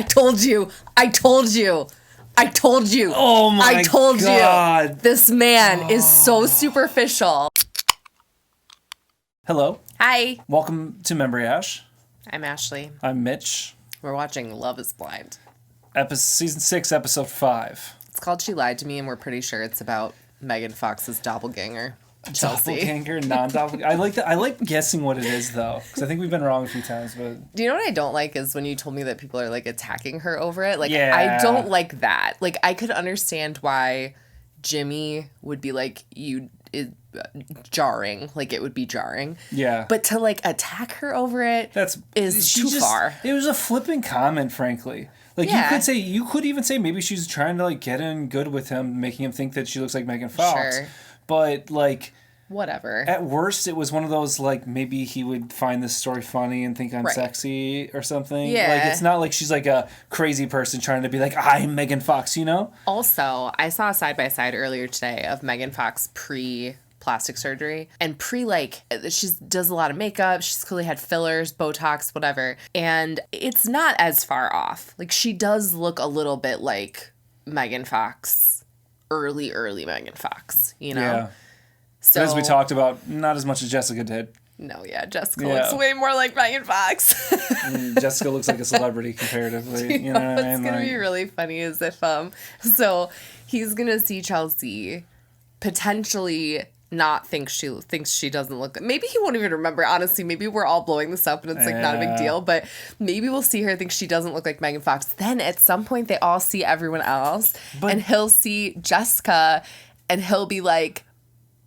I told you. Oh my I told God. you. This man is so superficial. Hello. Hi. Welcome to Memory Ash. I'm Ashley. I'm Mitch. We're watching Love is Blind. Season 6, episode 5. It's called She Lied to Me, and we're pretty sure it's about Megan Fox's doppelganger, Chelsea. Doppelganger, non-doppelganger. I like that. I like guessing what it is, though, because I think we've been wrong a few times. But Do you know what I don't like is when you told me that people are, like, attacking her over it? Like, Yeah. I don't like that. Like, I could understand why Jimmy would be like, jarring. Like, it would be jarring. Yeah. But to, like, attack her over it is too far. It was a flippant comment, frankly. Like, Yeah. you could even say maybe she's trying to, like, get in good with him, making him think that she looks like Megan Fox. Sure. But, like, Whatever. at worst, it was one of those, like, maybe he would find this story funny and think I'm Right. sexy or something. Yeah. Like, it's not like she's, like, a crazy person trying to be like, I'm Megan Fox, you know? Also, I saw a side-by-side earlier today of Megan Fox pre-plastic surgery and like, she does a lot of makeup. She's clearly had fillers, Botox, whatever. And it's not as far off. Like, she does look a little bit like Megan Fox, early Megan Fox, you know? Yeah. So, As we talked about, not as much as Jessica did. No, yeah, Jessica Yeah. looks way more like Megan Fox. Jessica looks like a celebrity comparatively. You know what I What's mean? gonna be really funny is if so he's gonna see Chelsea, potentially not thinks she doesn't look. Maybe he won't even remember. Honestly, maybe we're all blowing this up and it's like not a big deal. But maybe we'll see her think she doesn't look like Megan Fox. Then at some point they all see everyone else, and he'll see Jessica, and he'll be like,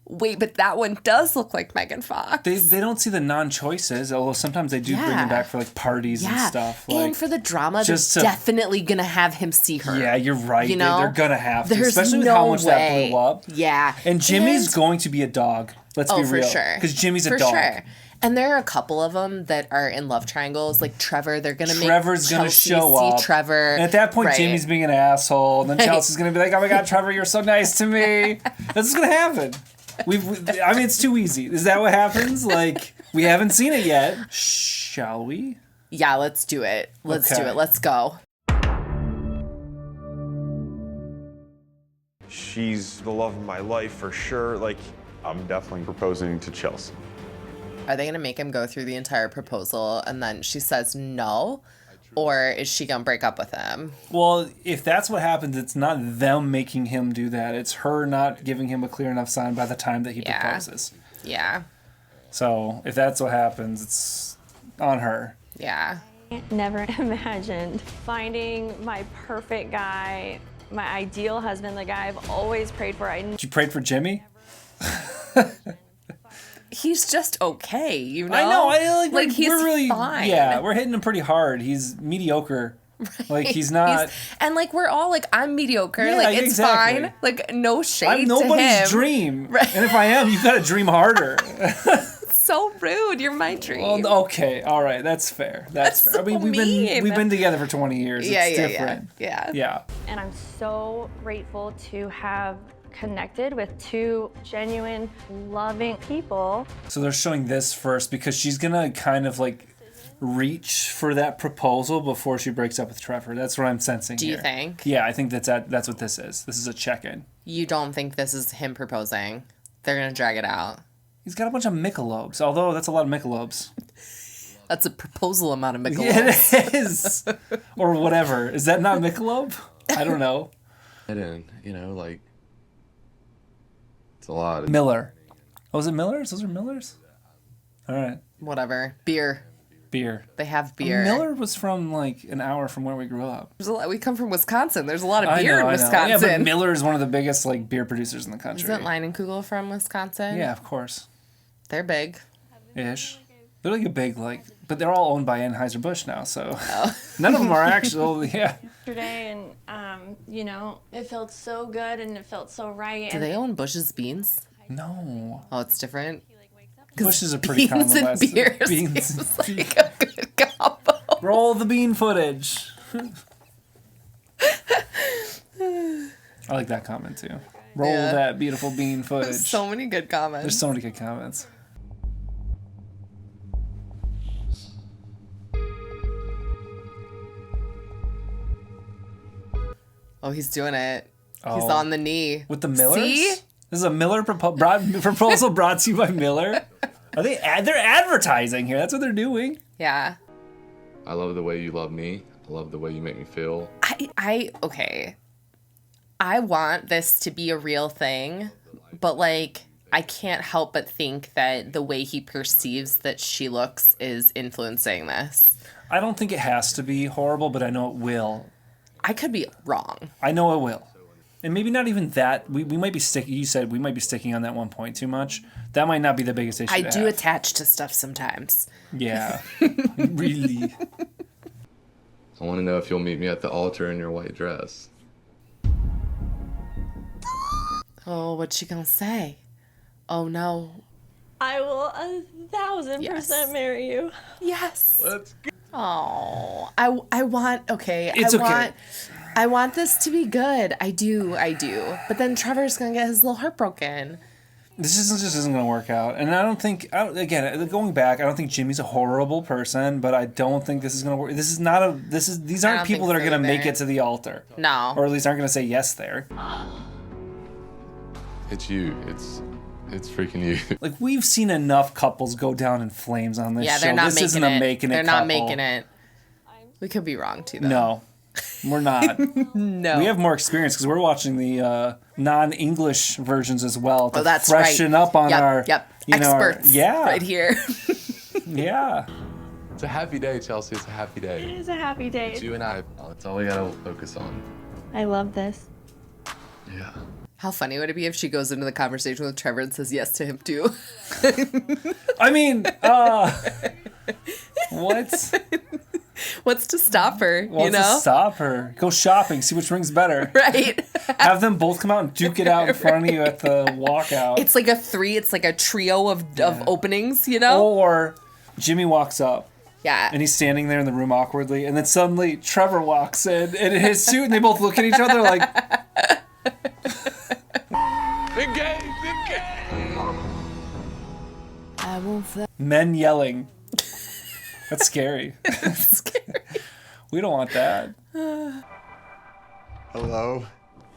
wait, but that one does look like Megan Fox. They don't see the non-choices, although sometimes they do bring them back for like parties and stuff. Like, and for the drama, they're definitely going to have him see her. Yeah, you're right. You know? They're going to have to, There's especially with no how much that way. blew up. Yeah. And Jimmy's going to be a dog. Let's be real. For sure. Because Jimmy's a for dog. Sure. And there are a couple of them that are in love triangles. Like Trevor, they're going to make Trevor's going to show up. Trevor. And at that point, right. Jimmy's being an asshole. And then Chelsea's going to be like, oh my God, Trevor, you're so nice to me. That's what's going to happen. I mean, it's too easy. Is that what happens? Like, we haven't seen it yet. Shall we? Yeah, let's do it. Let's do it. Let's go. She's the love of my life for sure. Like, I'm definitely proposing to Chelsea. Are they going to make him go through the entire proposal and then she says no? Or is she going to break up with him? Well, if that's what happens, it's not them making him do that. It's her not giving him a clear enough sign by the time that he proposes. Yeah. So if that's what happens, it's on her. Yeah. Never imagined finding my perfect guy, my ideal husband, the guy I've always prayed for. You prayed for Jimmy? He's just okay, you know? I know. Like he's we're really fine. Yeah, we're hitting him pretty hard. He's mediocre. Right. Like he's not. And like we're all like, I'm mediocre. Yeah, like it's exactly. fine. Like no shade I'm nobody's to him. dream. Right. And if I am, you've got to dream harder. So rude. You're my dream. Well, okay, all right, that's fair. That's fair. So I mean, we've been together for 20 years. It's different. Yeah. And I'm so grateful to have connected with two genuine, loving people. So they're showing this first because she's gonna kind of like reach for that proposal before she breaks up with Trevor. That's what I'm sensing. Do you think? Yeah, I think that's what this is. This is a check-in. You don't think this is him proposing? They're gonna drag it out. He's got a bunch of Michelobes, although that's a lot of Michelobes. That's a proposal amount of Michelob. Yeah, it is. Or whatever. Is that not Michelob? I don't know. And, like, it's a lot. Miller. Oh, is it Miller's? Those are Miller's? All right. Whatever. Beer. They have beer. Miller was from, like, an hour from where we grew up. We come from Wisconsin. There's a lot of beer in Wisconsin. Yeah, but Miller is one of the biggest, like, beer producers in the country. Isn't Leinenkugel from Wisconsin? Yeah, of course. They're big. Ish. They're like a big, like, but they're all owned by Anheuser-Busch now, so none of them are actually, yeah. Yesterday, and, it felt so good and it felt so right. Do they own Bush's Beans? No. Oh, it's different? Bush is a pretty common and beer seems like a good combo. Roll the bean footage. I like that comment, too. Roll that beautiful bean footage. There's so many good comments. There's so many good comments. Oh, he's doing it. He's Oh. on the knee. With the Millers? See? This is a Miller proposal brought to you by Miller. Are they? They're advertising here. That's what they're doing. Yeah. I love the way you love me. I love the way you make me feel. Okay. I want this to be a real thing, but like, I can't help but think that the way he perceives that she looks is influencing this. I don't think it has to be horrible, but I know it will. I could be wrong. I know it will. And maybe not even that. We might be sticking. You said we might be sticking on that one point too much. That might not be the biggest issue. I to do have. attach to stuff sometimes. Yeah. Really. I want to know if you'll meet me at the altar in your white dress. Oh, what's she gonna say? Oh no. I will 1,000% Yes. marry you. Yes. Let's go. Oh, I want. Okay. It's okay. I want this to be good. I do. But then Trevor's gonna get his little heart broken. This just isn't going to work out. And I don't think, again, going back, I don't think Jimmy's a horrible person, but I don't think this is going to work. These aren't don't people think that are so going to make either. it to the altar. No. Or at least aren't going to say yes there. It's you. It's freaking you. Like, we've seen enough couples go down in flames on this Yeah, show. they're not This making isn't it. a making it They're couple. not making it. We could be wrong too, though. No. We're not. No. We have more experience because we're watching the non-English versions as well to that's freshen right. up on our experts yeah, right here. yeah. It's a happy day, Chelsea. It's a happy It day. is a happy day. It's you and I. That's all we gotta focus on. I love this. Yeah. How funny would it be if she goes into the conversation with Trevor and says yes to him too? I mean, what? What's to stop her? What's you know, to stop her? Go shopping, see which rings better. right? Have them both come out and duke it out in front of you at the walkout. It's like a trio of openings. You know? Or Jimmy walks up Yeah. and he's standing there in the room awkwardly, and then suddenly Trevor walks in in his suit, and they both look at each other like, I won't fly. men yelling. That's scary. Scary. We don't want that. Hello.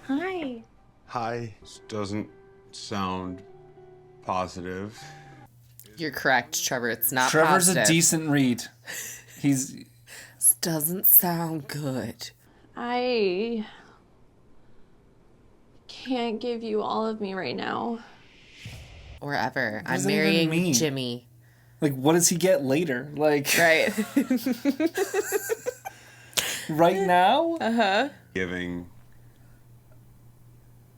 Hi. Hi. This doesn't sound positive. You're correct, Trevor. It's not. Trevor's positive. a decent read. He's This doesn't sound good. I can't give you all of me right now. Or ever. I'm does that even marrying mean? Jimmy. like, what does he get later? Like, Right. right now? Giving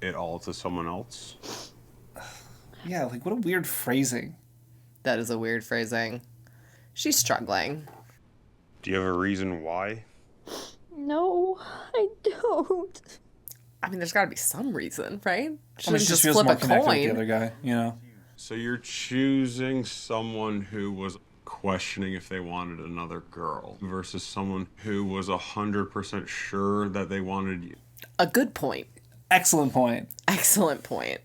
it all to someone else. Yeah, like, what a weird phrasing. That is a weird phrasing. She's struggling. Do you have a reason why? No, I don't. I mean, there's got to be some reason, right? I mean, Shouldn't she just just feels flip more a connected with the coin. other guy, you know? So you're choosing someone who was questioning if they wanted another girl versus someone who was 100% sure that they wanted you. A good point. Excellent point. Excellent point.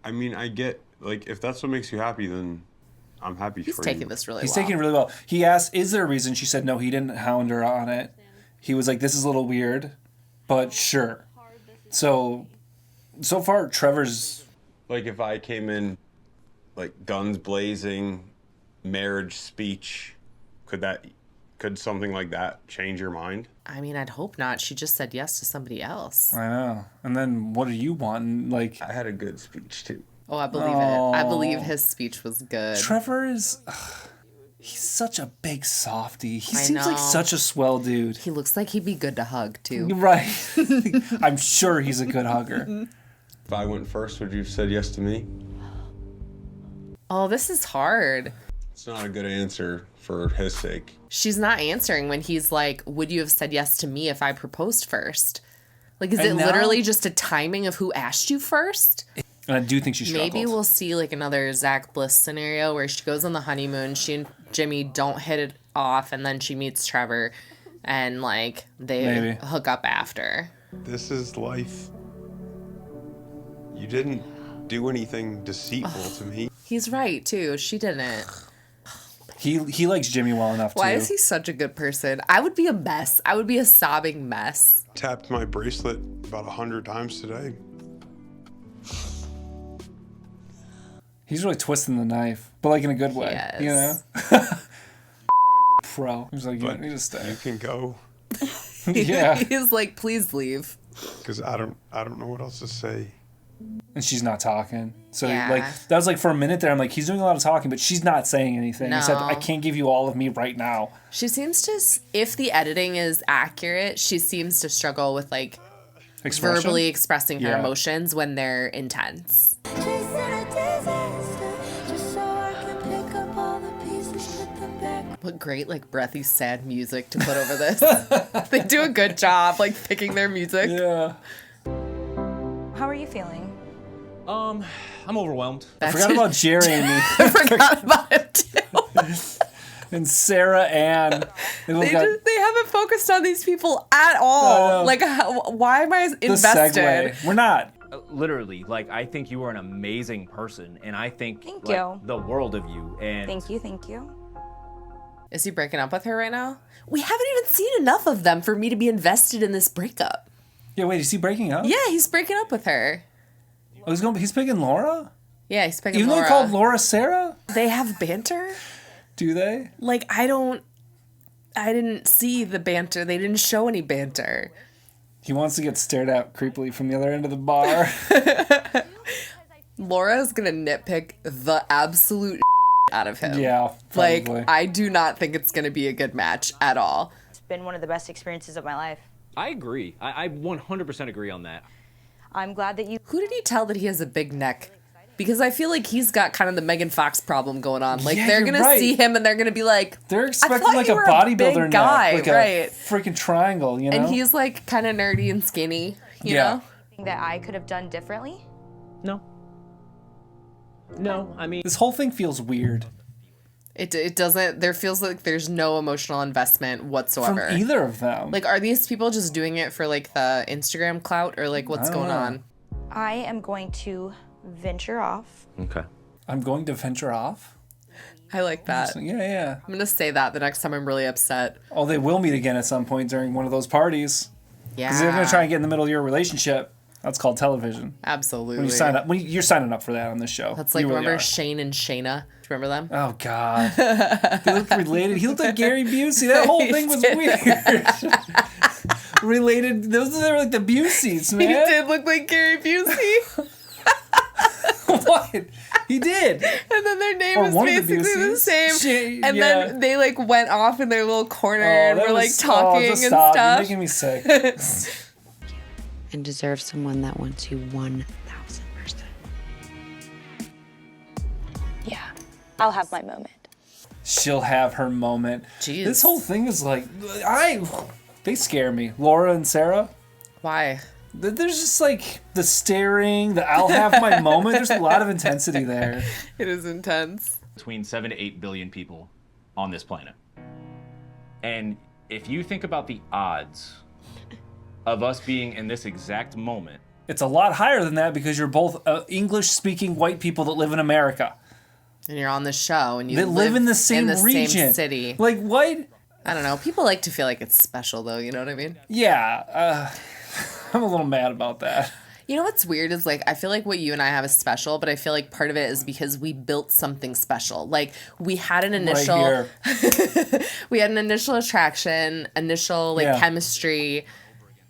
I mean, I get, like, if that's what makes you happy, then I'm happy He's for taking you. this really He's well. taking it really well. He asked, is there a reason? She said no, he didn't hound her on it. He was like, this is a little weird, but sure. So far, Trevor's... Like, if I came in, like, guns blazing, marriage speech, could something like that change your mind? I mean, I'd hope not. She just said yes to somebody else. I know. And then what do you want? And, like, I had a good speech, too. Oh, I believe it. I believe his speech was good. Trevor is... he's such a big softie. He I seems like know. such a swell dude. He looks like he'd be good to hug, too. Right. I'm sure he's a good hugger. If I went first, would you have said yes to me? Oh, this is hard. It's not a good answer for his sake. She's not answering when he's like, would you have said yes to me if I proposed first? Like, is And it now- literally just a timing of who asked you first? And I do think she struggled. Maybe we'll see like another Zach Bliss scenario where she goes on the honeymoon, she and Jimmy don't hit it off, and then she meets Trevor, and like they Maybe. hook up after. This is life. You didn't do anything deceitful to me. He's right too. She didn't. He likes Jimmy well enough too. Why is he such a good person? I would be a mess. I would be a sobbing mess. Tapped my bracelet about 100 times today. He's really twisting the knife, but like in a good way. Yes. You know? Pro. He's like, you need to stay. You can go, Yeah. He's like, please leave. because I don't know what else to say. And she's not talking. So Yeah. like that was like for a minute there, I'm like, he's doing a lot of talking, but she's not saying anything. Except No. I can't give you all of me right now. She seems to, if the editing is accurate, she seems to struggle with like Expression? verbally expressing her Yeah. emotions when they're intense. What great like breathy sad music to put over this. They do a good job like picking their music. Yeah. How are you feeling? I'm overwhelmed. I forgot about Jerry and me. I forgot about it too. And Sarah Ann. They both got They haven't focused on these people at all. No. Like, why am I the invested? segue. We're not. Literally, like, I think you are an amazing person, and I think Thank like, you. the world of you. And Thank you, thank you. Is he breaking up with her right now? We haven't even seen enough of them for me to be invested in this breakup. Yeah, wait, is he breaking up? Yeah, he's breaking up with her. Oh, he's picking Laura? Yeah, he's picking Even though Laura. they called Laura Sarah? They have banter? Do they? Like, I didn't see the banter. They didn't show any banter. He wants to get stared at creepily from the other end of the bar. Laura's gonna nitpick the absolute out of him. Yeah, Like, probably. I do not think it's gonna be a good match at all. It's been one of the best experiences of my life. I agree. I 100% agree on that. I'm glad that you. Who did he tell that he has a big neck? Because I feel like he's got kind of the Megan Fox problem going on. Like, Yeah, they're you're gonna right. see him and they're gonna be like, They're I expecting thought like a you were bodybuilder big neck, guy, like right? a freaking triangle, you know? And he's like kind of nerdy and skinny, you Yeah. know? That I could have done differently. No. No, I mean, This whole thing feels weird It doesn't, there feels like there's no emotional investment whatsoever. from either of them. Like, are these people just doing it for like the Instagram clout or like what's I don't going know. on? I am going to venture off. okay. I'm going to venture off? I like that. So, yeah. I'm gonna say that the next time I'm really upset. Oh, they will meet again at some point during one of those parties. Yeah. Because they're going to try and get in the middle of your relationship. That's called television. Absolutely. When you sign up, you're signing up for that on this show. That's like, You really remember are. Shane and Shayna? Do you remember them? Oh, God. They look related. He looked like Gary Busey. That whole He thing was did. weird. Related. Those are like the Buseys, man. He did look like Gary Busey. What? He did. And then their name Or was one of the basically the Buseys. same. Shit, And yeah. then they like went off in their little corner and that were like was- talking just and stop. stuff. You're making me sick. And deserve someone that wants you 1000%. Yeah, I'll have my moment. She'll have her moment. Jeez. This whole thing is like, they scare me. Laura and Sarah. Why? There's just like the staring, the I'll have my moment. There's a lot of intensity there. It is intense. Between 7 to 8 billion people on this planet. And if you think about the odds of us being in this exact moment, It's a lot higher than that because you're both English-speaking white people that live in America. And you're on the show and you That live in the same same region. city. Like, what? I don't know. People like to feel like it's special though, you know what I mean? Yeah. I'm a little mad about that. You know what's weird is like I feel like what you and I have is special, but I feel like part of it is because we built something special. Like we had an initial Right here. we had an initial attraction, initial like Yeah. chemistry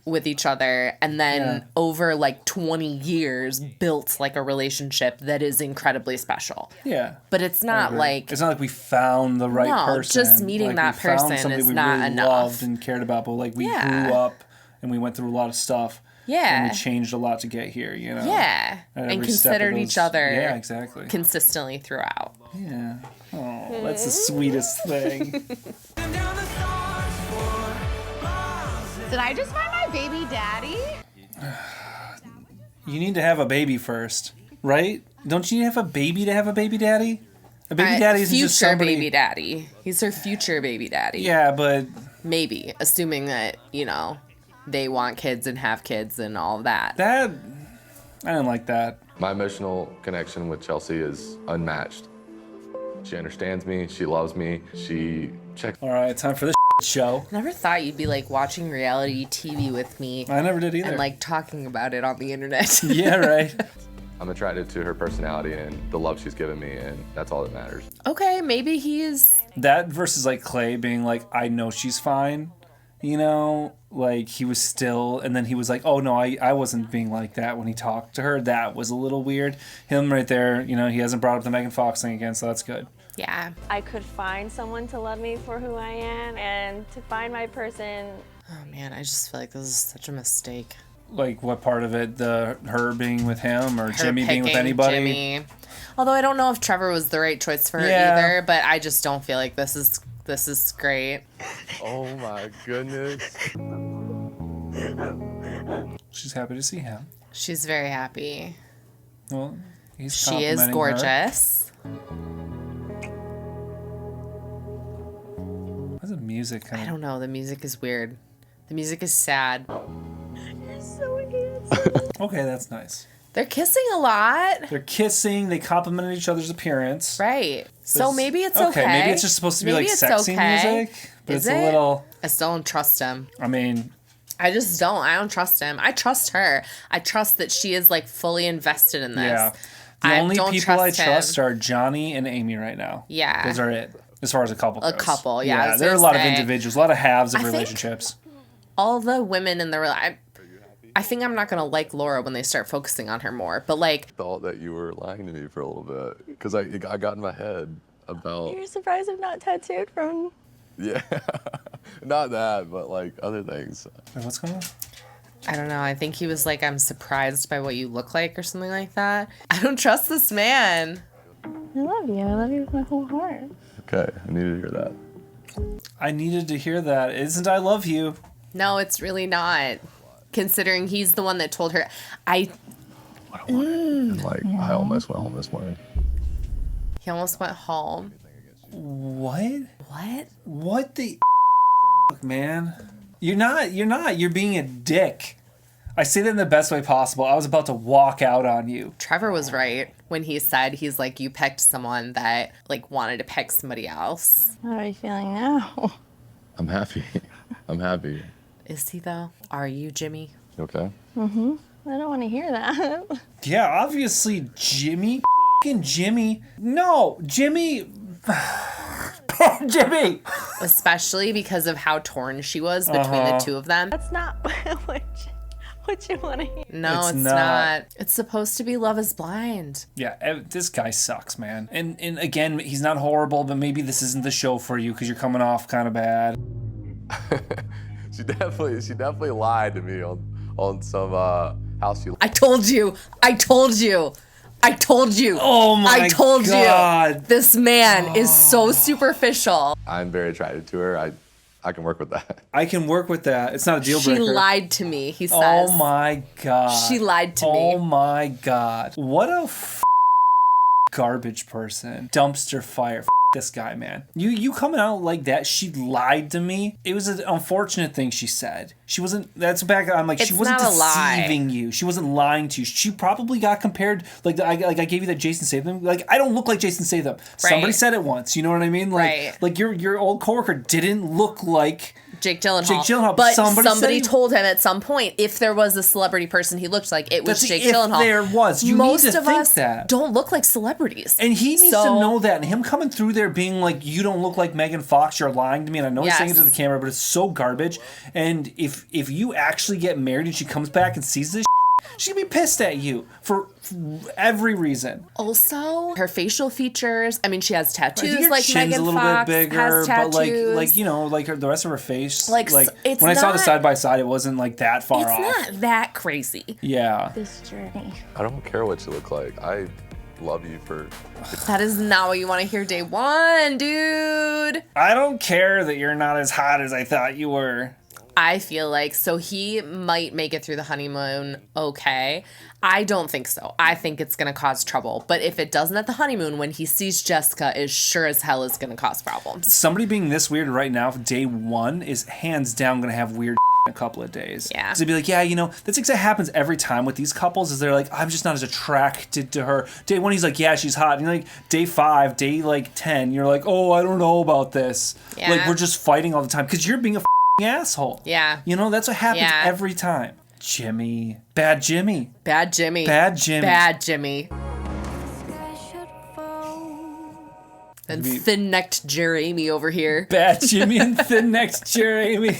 with each other, and then Yeah. over like 20 years built like a relationship that is incredibly special. Yeah. But it's not like It's not like we found the right No, person. just meeting Like, that we found person somebody is we not really enough. loved and cared about, but like we Yeah. grew up and we went through a lot of stuff. Yeah. And we changed a lot to get here, you know? yeah, At and every step of considered those- each other Yeah, exactly. consistently throughout. Yeah. Oh, that's the sweetest thing. Did I just find my baby daddy? You need to have a baby first, right? Don't you have a baby to have a baby daddy? A baby daddy isn't future just somebody. baby daddy. He's her future baby daddy. Yeah, but Maybe, assuming that, you know, they want kids and have kids and all of that. that I didn't like that. My emotional connection with Chelsea is unmatched. She understands me. She loves me. She checks. All right, time for this show. Never thought you'd be like watching reality TV with me. I never did either. And like talking about it on the internet. Yeah, right. I'm attracted to her personality and the love she's given me, and that's all that matters. Okay, maybe he's... That versus like Clay being like, I know she's fine. You know, like he was still, and then he was like, oh no, I wasn't being like that when he talked to her. That was a little weird. Him right there, you know, he hasn't brought up the Megan Fox thing again, so that's good. Yeah. I could find someone to love me for who I am and to find my person. Oh man, I just feel like this is such a mistake. Like what part of it? Her being with him or Her Jimmy being with picking anybody? Jimmy. Although I don't know if Trevor was the right choice for her either, but I just don't feel like this is great. Oh my goodness. She's happy to see him. She's very happy. Well, he's She is complimenting gorgeous. What's the music kind I of? don't know. The music is weird. The music is sad. You're so handsome. Okay, that's nice. They're kissing a lot. They're kissing. They complimented each other's appearance. Right. So There's- maybe it's okay. Maybe it's just supposed to be Maybe like it's sexy okay. music, but Is it's a it? little. I still don't trust him. I mean, I just don't. I don't trust him. I trust her. I trust that she is like fully invested in this. yeah. The I only don't people I trust him. trust are Johnny and Amy right now. Yeah. Those are it. As far as a couple goes. A couple, yeah, I was there are a gonna lot of say. individuals, a lot of halves of I think- relationships. All the women in the I think I'm not gonna like Laura when they start focusing on her more. But like, Thought that you were lying to me for a little bit because I got in my head about You're surprised I'm not tattooed from... yeah, not that, but like other things. Wait, what's going on? I don't know. I think he was like, I'm surprised by what you look like or something like that. I don't trust this man. I love you. I love you with my whole heart. Okay, I needed to hear that. I needed to hear that. Isn't I love you? No, it's really not. Considering he's the one that told her. And like I almost went home this morning. He almost went home. What? What? What the man? You're not. You're being a dick. I say that in the best way possible. I was about to walk out on you. Trevor was right when he said he's like, you picked someone that like wanted to pick somebody else. How are you feeling now? I'm happy. I'm happy. Is he though? Are you, Jimmy? You okay? I don't want to hear that. Yeah, obviously Jimmy. F***ing Jimmy. No, Jimmy. Jimmy. Especially because of how torn she was between the two of them. That's not what you want to hear. No, It's it's not. not. It's supposed to be Love is Blind. Yeah, this guy sucks, man. And again, he's not horrible, but maybe this isn't the show for you because you're coming off kind of bad. She definitely lied to me on some house she. I told you. I told you. I told you. Oh my I told God. you. This man is so superficial. I'm very attracted to her. I can work with that. I can work with that. It's not a deal breaker. She lied to me, he says. Oh my God. She lied to me. Oh my God. What a garbage person. Dumpster fire. This guy, man. You coming out like that? She lied to me. It was an unfortunate thing she said. She wasn't. That's back. I'm like, she It's wasn't not a lie. deceiving you. She wasn't lying to you. She probably got compared. Like I gave you that Jason Statham. Like I don't look like Jason Statham. Somebody said it once. You know what I mean? Like Right. like your old coworker didn't look like Jake Gyllenhaal. Jake Gyllenhaal, But somebody somebody said- told him at some point if there was a celebrity person he looked like, it was That's Jake if Gyllenhaal. there was. You Most need to of think us that. don't look like celebrities. And he needs So- to know that. And him coming through there being like, you don't look like Megan Fox, you're lying to me. And I know he's saying it to the camera, but it's so garbage. And if you actually get married and she comes back and sees this, she's gonna be pissed at you for every reason. Also, her facial features. I mean, she has I think tattoos her like chin's Megan a little Fox bit bigger, has tattoos. but like you know, like the rest of her face. Like, it's when I saw the not- side by side, it wasn't like that far it's off. not that crazy. Yeah. This journey. I don't care what you look like. I love you for. That is not what you want to hear day one, dude. I don't care that you're not as hot as I thought you were. I feel like so he might make it through the honeymoon okay. I don't think so. I think it's gonna cause trouble. But if it doesn't at the honeymoon, when he sees Jessica, is sure as hell is gonna cause problems. Somebody being this weird right now, day one, is hands down gonna have weird a couple of days. Yeah. So they'd be like, yeah, you know, that's exactly happens every time with these couples is they're like, I'm just not as attracted to her. Day 1, he's like, yeah, she's hot. And you're like, day 5, day like 10, you're like, oh, I don't know about this. Yeah. Like, we're just fighting all the time because you're being a asshole. Yeah. You know, that's what happens every time. Jimmy. Bad Jimmy. Bad Jimmy. Bad Jimmy. Bad Jimmy. And thin-necked Jeremy over here. Bad Jimmy and thin-necked Jeremy.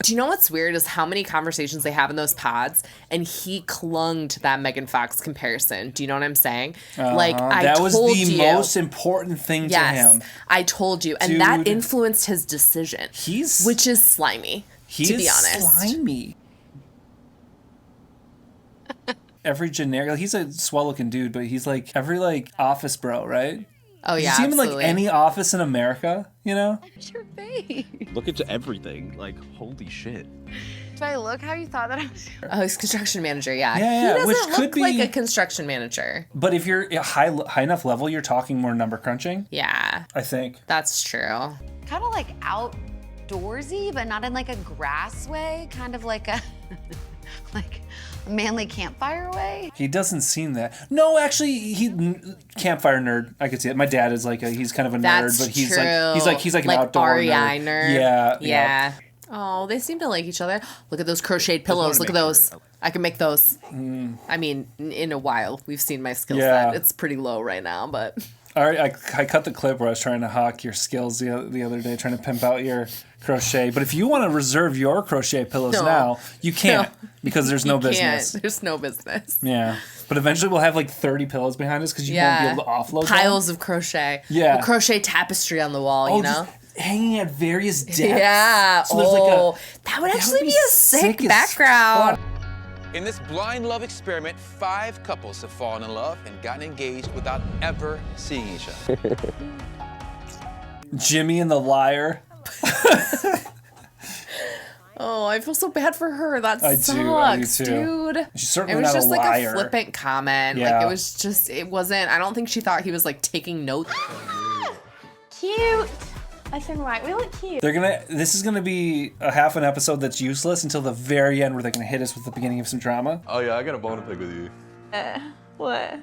Do you know what's weird is how many conversations they have in those pods, and he clung to that Megan Fox comparison. Do you know what I'm saying? Like, I told you. That was the most important thing to him. I told you. And that influenced his decision. Which is slimy, to be honest. Slimy. Every generic, he's a swell-looking dude, but he's like every like office bro, right? Oh yeah, you see him absolutely. in like any office in America, you know? What's your face? Look into everything. Like, holy shit. Do I look how you thought that I was? Oh, he's construction manager, yeah. Yeah, He which doesn't could look be like a construction manager. But if you're at high enough level, you're talking more number crunching. Yeah. I think. That's true. Kind of like outdoorsy, but not in like a grass way. Kind of like a like a manly campfire way. He doesn't seem that. No, actually, he campfire nerd. I could see it. My dad is like he's kind of a nerd, but he's true. like an outdoor REI nerd. Yeah. Yeah. Oh, they seem to like each other. Look at those crocheted pillows. Look at those. I can make those. I mean, in a while, we've seen my skill set. It's pretty low right now, but. All right, I cut the clip where I was trying to hawk your skills the other day, trying to pimp out your crochet. But if you want to reserve your crochet pillows now, you can't because there's no business. There's no business. Yeah. But eventually we'll have like 30 pillows behind us because you won't be able to offload piles them. of crochet. Yeah. A crochet tapestry on the wall, you know? Just hanging at various depths. Yeah. So there's like that would actually be a sick background. In this blind love experiment, 5 couples have fallen in love and gotten engaged without ever seeing each other. Jimmy and the liar. Oh, I feel so bad for her. That I sucks, do too. Dude. She's certainly it was not just a like liar. a flippant comment. Yeah. Like it wasn't. I don't think she thought he was like taking notes. Cute. Nice and white. We look cute. This is gonna be a half an episode that's useless until the very end where they're gonna hit us with the beginning of some drama. Oh yeah, I got a bone to pick with you. What?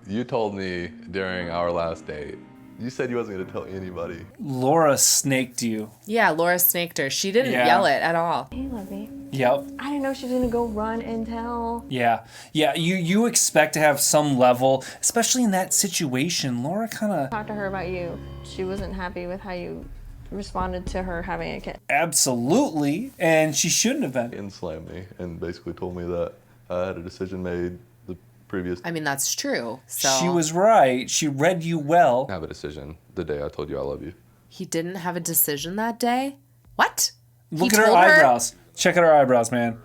You told me during our last date, you said you wasn't gonna tell anybody. Laura snaked you. Yeah, Laura snaked her. She didn't yell it at all. Hey, Lovey. Yep. I didn't know she was gonna go run and tell. Yeah. You expect to have some level, especially in that situation. Laura kind of Talked to her about you. She wasn't happy with how you responded to her having a kid. Absolutely, and she shouldn't have been. And slammed me and basically told me that I had a decision made the previous. I mean, that's true. So She was right. She read you well. I have a decision the day I told you I love you. He didn't have a decision that day? What? Look at her eyebrows. Check out her eyebrows, man.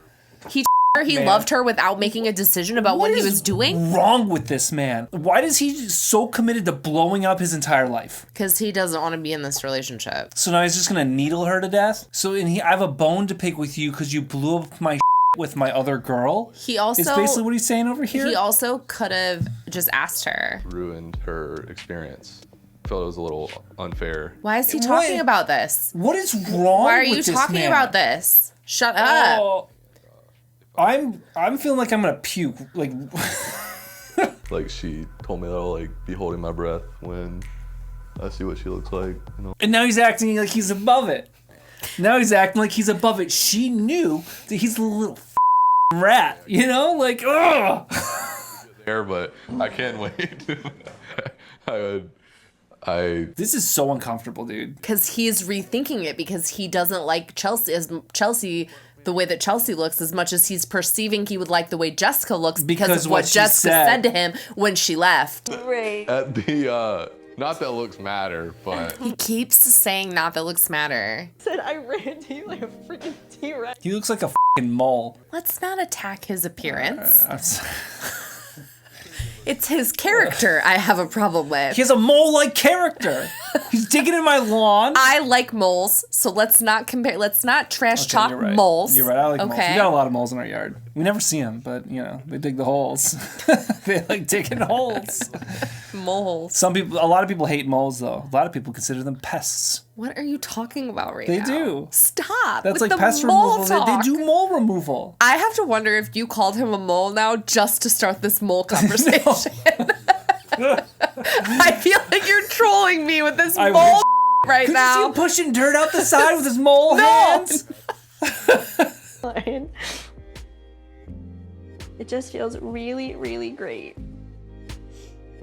He loved her without making a decision about what he was doing? Wrong with this man? Why is he so committed to blowing up his entire life? Because he doesn't want to be in this relationship. So now he's just gonna needle her to death? I have a bone to pick with you because you blew up my with my other girl? He also... Is basically what he's saying over here? He also could have just asked her. Ruined her experience. I felt it was a little unfair. Why is he talking about this? What is wrong Why are with you this talking man? about this? Shut up. Oh, I'm feeling like I'm gonna puke. Like Like she told me that I'll like be holding my breath when I see what she looks like, you know. And now he's acting like he's above it. Now he's acting like he's above it. She knew that he's a little rat, you know? Like, ugh. There, but I can't wait. This is so uncomfortable, dude. Because he's rethinking it because he doesn't like Chelsea the way that Chelsea looks as much as he's perceiving he would like the way Jessica looks because of what Jessica said to him when she left. Right. At the not that looks matter, but He keeps saying not that looks matter. Said I ran to you like a freaking T-Rex. He looks like a fucking mole. Let's not attack his appearance. It's his character I have a problem with. He has a mole-like character. He's digging in my lawn. I like moles, so let's not compare. Let's not trash talk you're right. moles. You're right. I like moles. We got a lot of moles in our yard. We never see them, but they dig the holes. They like digging holes. Moles. A lot of people hate moles, though. A lot of people consider them pests. What are you talking about right They now? do. Stop. That's with like the pest mole removal. They do mole removal. I have to wonder if you called him a mole now just to start this mole conversation. I feel like you're trolling me with this mole right now. Could you see him pushing dirt out the side with his mole hands? It just feels really, really great.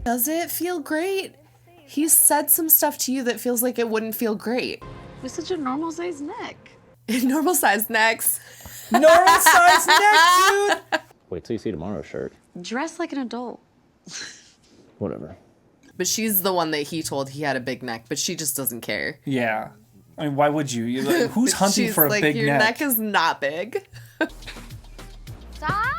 Does it feel great? He said some stuff to you that feels like it wouldn't feel great. With such a normal sized neck. Normal sized necks. Normal sized neck, dude. Wait till you see tomorrow's shirt. Dress like an adult. Whatever. But she's the one that he told he had a big neck, but she just doesn't care. Yeah. I mean, why would you? You're like, who's But hunting she's for a like, big your neck? neck is not big. Stop!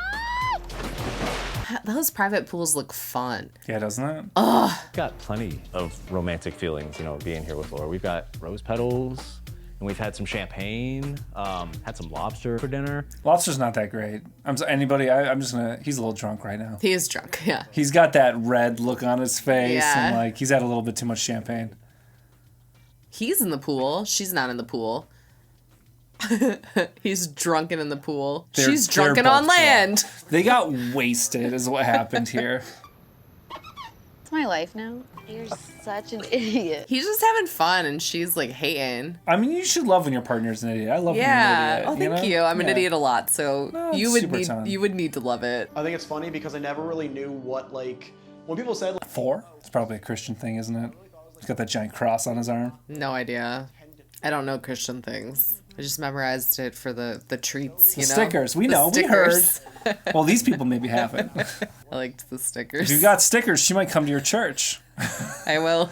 Those private pools look fun. Yeah, doesn't it? Ugh. Got plenty of romantic feelings, being here with Laura. We've got rose petals, and we've had some champagne, had some lobster for dinner. Lobster's not that great. I'm just gonna. He's a little drunk right now. He is drunk, yeah. He's got that red look on his face, Yeah. and like he's had a little bit too much champagne. He's in the pool. She's not in the pool. He's drunken in the pool. She's drunken both on land. drunk. They got wasted is what happened here. It's my life now. You're such an idiot. He's just having fun and she's like hating. I mean, you should love when your partner's an idiot. I love when you're Yeah. an idiot. Oh, thank you. I'm an idiot a lot, so No, you it's would super need time. you would need to love it. I think it's funny because I never really knew what, like, when people said, like, 4? It's probably a Christian thing, isn't it? He's got that giant cross on his arm. No idea. I don't know Christian things. I just memorized it for the treats, The you know? stickers. We The know. stickers. We heard. Well, these people maybe haven't. I liked the stickers. If you got stickers, she might come to your church. I will.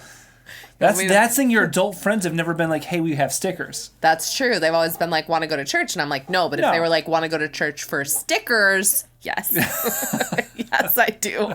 That's thing. Your adult friends have never been like, "Hey, we have stickers." That's true. They've always been like, want to go to church, and I'm like, no. But if No. they were like, want to go to church for stickers, yes, yes, I do.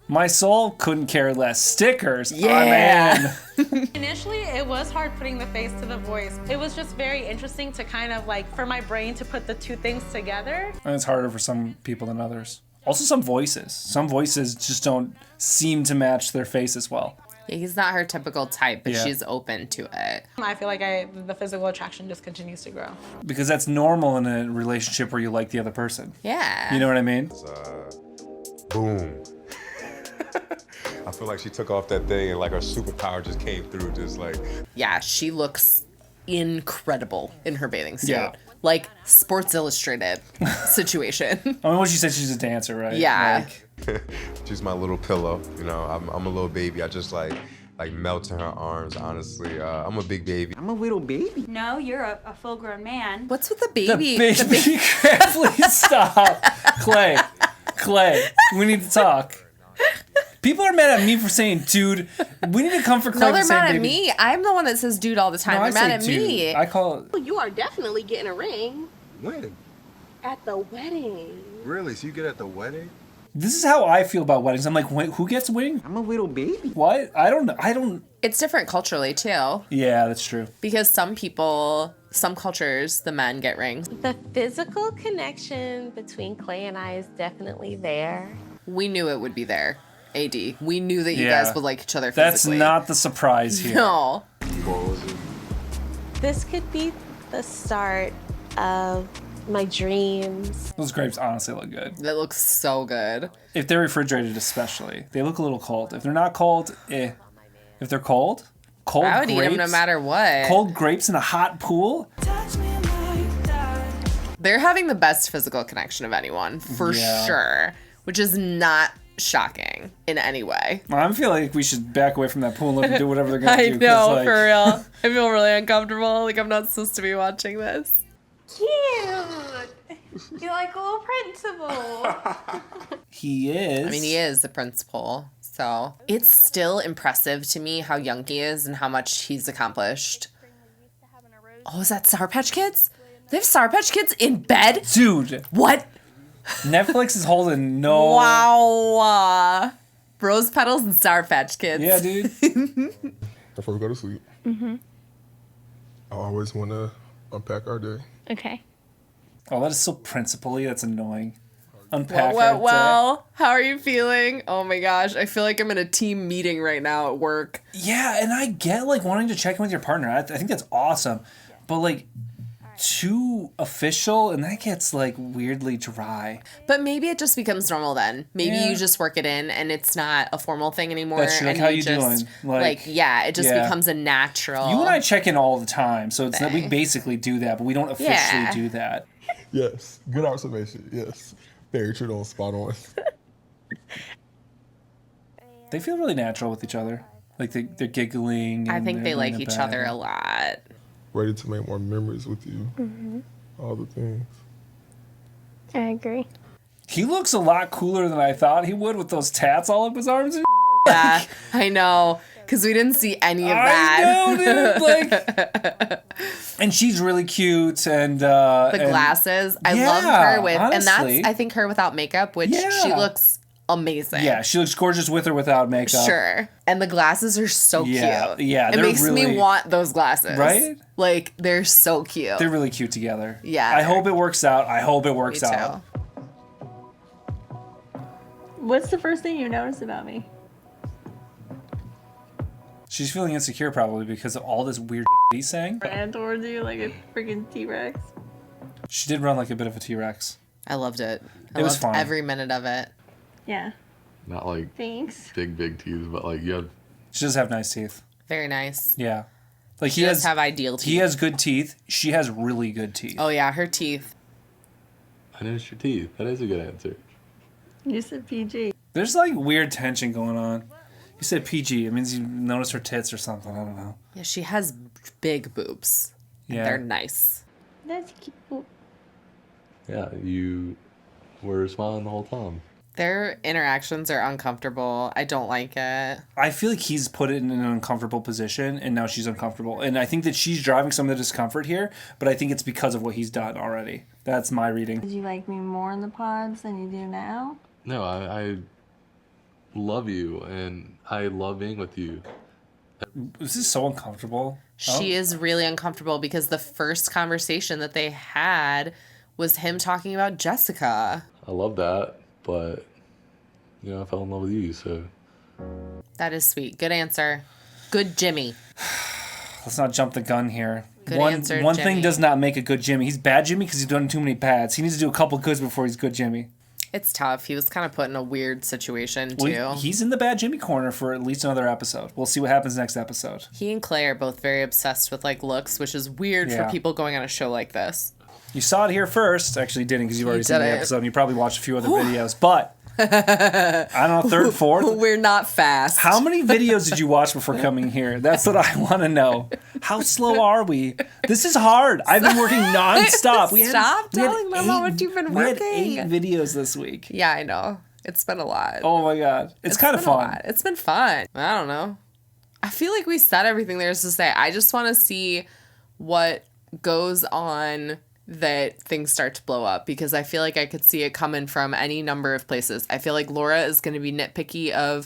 My soul couldn't care less. Stickers. Yeah. I'm in. Initially, it was hard putting the face to the voice. It was just very interesting to kind of like, for my brain to put the two things together. And it's harder for some people than others. Also, some voices just don't seem to match their face as well. Yeah, he's not her typical type, but Yeah. she's open to it. I feel like the physical attraction just continues to grow. Because that's normal in a relationship where you like the other person. Yeah. You know what I mean? Boom. I feel like she took off that thing and like her superpower just came through, just like. Yeah, she looks incredible in her bathing suit. Yeah. Like Sports Illustrated situation. I mean, what she said, she's a dancer, right? Yeah. Like, She's my little pillow, I'm a little baby. I just like melt in her arms, honestly. I'm a big baby. I'm a little baby. No, you're a full-grown man. What's with the the baby? baby. Please stop. Clay, we need to talk. People are mad at me for saying, dude, we need to come for Clay. No, they're for saying mad at baby. me. I'm the one that says dude all the time. No, they're mad I at say me. dude. I call it. Well, you are definitely getting a ring. When? At the wedding. Really? So you get at the wedding? This is how I feel about weddings. I'm like, wait, who gets a wedding? I'm a little baby. What? I don't know. It's different culturally too. Yeah, that's true. Because some cultures, the men get rings. The physical connection between Clay and I is definitely there. We knew it would be there. AD. We knew that you Yeah. guys would like each other That's physically. not the surprise here. No. This could be the start of my dreams. Those grapes honestly look good. That looks so good. If they're refrigerated especially. They look a little cold. If they're not cold, eh. If they're cold I would grapes, eat them no matter what. Cold grapes in a hot pool? They're having the best physical connection of anyone, for Yeah. sure. Which is not shocking in any way. I feel like we should back away from that pool and let them do whatever they're going to I do. 'cause, know, like, for real. I feel really uncomfortable. Like I'm not supposed to be watching this. Cute. You're like a little principal. He is. I mean, he is the principal. So it's still impressive to me how young he is and how much he's accomplished. Oh, is that Sour Patch Kids? They have Sour Patch Kids in bed? Dude. What? Netflix is holding no. Wow. Rose petals and Sour Patch Kids. Yeah, dude. Before we go to sleep, Mm-hmm. I always want to unpack our day. Okay. Oh, that is so principally. That's annoying. Unpack Well, how are you feeling? Oh my gosh, I feel like I'm in a team meeting right now at work. Yeah, and I get like wanting to check in with your partner. I think that's awesome. But like too official and that gets like weirdly dry. But maybe it just becomes normal then. Maybe Yeah. you just work it in and it's not a formal thing anymore. That's true. Like, and how you just, doing? Like, yeah, it just yeah. becomes a natural. You and I check in all the time, so it's that we thing. basically do that, but we don't officially Yeah. do that. Yes, good observation. Yes, very true. On spot on. They feel really natural with each other. Like they're giggling. I and think they they're like in each bed. other a lot. Ready to make more memories with you. All the things. I agree. He looks a lot cooler than I thought he would with those tats all up his arms and Yeah, I know. Because we didn't see any of that. I know, dude. Like, and she's really cute, and The glasses. I love her with, and honestly. that's, I think, her without makeup, which Yeah. she looks amazing. Yeah, she looks gorgeous with or without makeup. Sure. And the glasses are so Yeah, cute. yeah, It they're makes me really- want those glasses. Right? Like, they're so cute. They're really cute together. Yeah, I hope it works out. I hope it works Me too. out. What's the first thing you noticed about me? She's feeling insecure probably because of all this weird he's saying. Ran towards you like a freaking T-Rex. She did run like a bit of a T-Rex. I loved it. It was loved fun. every minute of it. Yeah. Not like Thanks. big teeth, but like you have. She does have nice teeth. Very nice. Yeah. Like She does have ideal teeth. He has good teeth. She has really good teeth. Oh, yeah, her teeth. I noticed your teeth. That is a good answer. You said PG. There's like weird tension going on. You said PG. It means you noticed her tits or something. I don't know. Yeah, she has big boobs. Yeah. They're nice. That's cute. Yeah, you were smiling the whole time. Their interactions are uncomfortable. I don't like it. I feel like he's put it in an uncomfortable position, and now she's uncomfortable. And I think that she's driving some of the discomfort here, but I think it's because of what he's done already. That's my reading. Did you like me more in the pods than you do now? No, I love you, and I love being with you. This is so uncomfortable. She is really uncomfortable because the first conversation that they had was him talking about Jessica. I love that, but you know, I fell in love with you, so. That is sweet. Good answer. Good Jimmy. Let's not jump the gun here. Good one answer, one Jimmy. thing does not make a good Jimmy. He's bad Jimmy because he's done too many bads. He needs to do a couple goods before he's good Jimmy. It's tough. He was kind of put in a weird situation, too. Well, he's in the bad Jimmy corner for at least another episode. We'll see what happens next episode. He and Clay are both very obsessed with, like, looks, which is weird Yeah. for people going on a show like this. You saw it here first. Actually, you didn't because you've already seen the didn't. episode and you probably watched a few other videos. But, I don't know, third, fourth. We're not fast. How many videos did you watch before coming here? That's what I want to know. How slow are we? This is hard. I've been working nonstop. Stop telling them how much you've been We had working. 8 videos this week. Yeah, I know. It's been a lot. Oh my God. It's kind of been a fun. lot. It's been fun. I don't know. I feel like we said everything there is to say. I just want to see what goes on that things start to blow up because I feel like I could see it coming from any number of places. I feel like Laura is going to be nitpicky of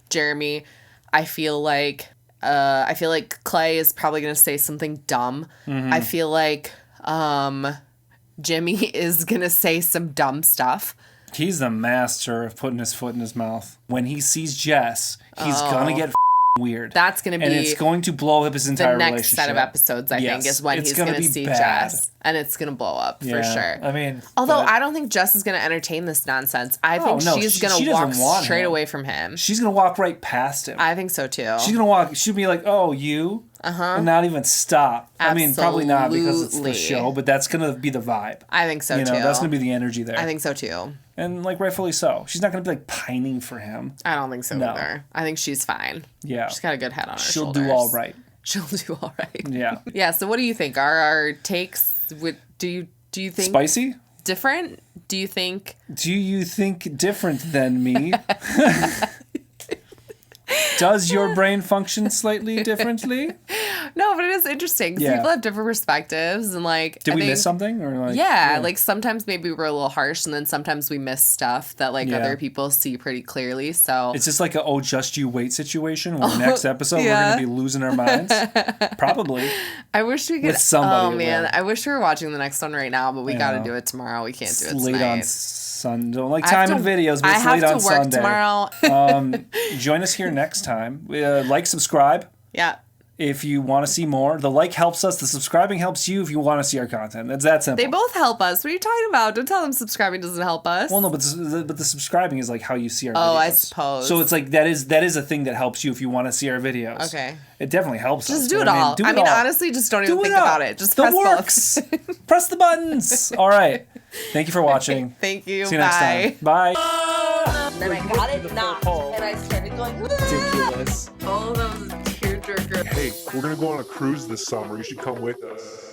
Jeremy. I feel like Clay is probably going to say something dumb. Mhm. I feel like Jimmy is going to say some dumb stuff. He's the master of putting his foot in his mouth. When he sees Jess, he's gonna get weird. That's gonna be, and it's going to blow up his entire the next relationship. set of episodes, I think, is when he's gonna be see bad. Jess, and it's gonna blow up Yeah, for sure. I mean, although but- I don't think Jess is gonna entertain this nonsense. I think Oh, no, she's she gonna doesn't walk want straight him. away from him. She's gonna walk right past him. I think so too. She's gonna walk. She'll be like, "Oh, you," and not even stop. I mean, probably not because it's the Absolutely. show, but that's gonna be the vibe. I think so you know, too. that's gonna be the energy there. I think so too. And like rightfully so. She's not gonna be like pining for him. I don't think so No. either. I think she's fine. Yeah, She's got a good head on her she'll shoulders. do all right. She'll do all right. Yeah. Yeah. So what do you think? Are our takes? Do you think Spicy? different? Do you think? Do you think different than me? Does your brain function slightly differently? No, but it is interesting because Yeah. people have different perspectives and like. Did I we think, miss something or like? Yeah, like sometimes maybe we're a little harsh, and then sometimes we miss stuff that like Yeah. other people see pretty clearly. So It's just like a oh just you wait situation where next episode yeah. we're gonna be losing our minds. Probably. I wish we could. With somebody oh man, around. I wish we were watching the next one right now, but we I got to know. do it tomorrow. We can't do it Late tonight. on Sunday. Don't like I have time in to- videos, but I it's have late to on work Sunday. tomorrow. Join us here next time. Like, subscribe. Yeah. If you want to see more, the like helps us. The subscribing helps you if you want to see our content. It's that simple. They both help us. What are you talking about? Don't tell them subscribing doesn't help us. Well, no, but the subscribing is like how you see our Oh, videos. I suppose. So it's like that is a thing that helps you if you want to see our videos. Okay. It definitely helps us. Just do but it all. do I it mean, all. honestly, just don't even Do it think all. about it. Just The press works. Press the buttons. All right. Thank you for watching. Thank you. See you next time. Bye. And then I got it knocked, and I started going, Ridiculous. Oh, that was a tearjerker. Hey, we're gonna go on a cruise this summer. You should come with us.